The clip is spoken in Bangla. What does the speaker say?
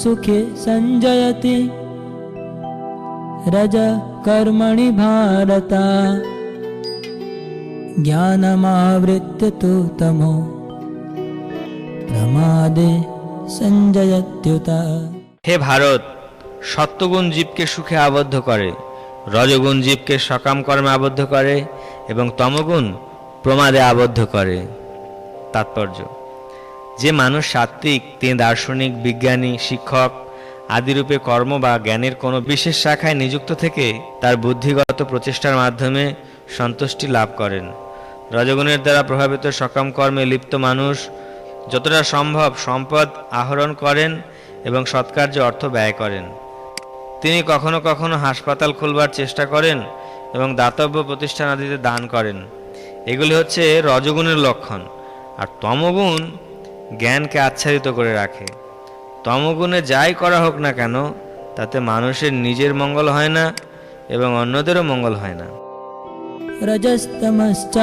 सुखे संजयति रज कर्मणि भारत ज्ञानमावृत्य तु तमो प्रमादे संजयत्युत। हे भारत, सत्वगुण जीवके सुखे आबद्ध करे, रजगुण जीवके सकाम कर्मे आबद्ध करे এবং তমগুণ প্রমাদে আবদ্ধ করে। তাৎপর্য: যে মানুষ সাত্ত্বিক তিনি দার্শনিক, বিজ্ঞানী, শিক্ষক আদিরূপে কর্ম বা জ্ঞানের কোনো বিশেষ শাখায় নিযুক্ত থেকে তার বুদ্ধিগত প্রচেষ্টার মাধ্যমে সন্তুষ্টি লাভ করেন। রজগুণের দ্বারা প্রভাবিত সকাম কর্মে লিপ্ত মানুষ যতটা সম্ভব সম্পদ আহরণ করেন এবং সৎকার্যে অর্থ ব্যয় করেন। তিনি কখনো কখনো হাসপাতাল খুলবার চেষ্টা করেন এবং দাতব্য প্রতিষ্ঠান আদিতে দান করেন। এগুলি হচ্ছে রজগুণের লক্ষণ। আর তমগুণ জ্ঞানকে আচ্ছাদিত করে রাখে। তমগুণে যাই করা হোক না কেন তাতে মানুষের নিজের মঙ্গল হয় না এবং অন্যদেরও মঙ্গল হয় না। रजस्तमश्च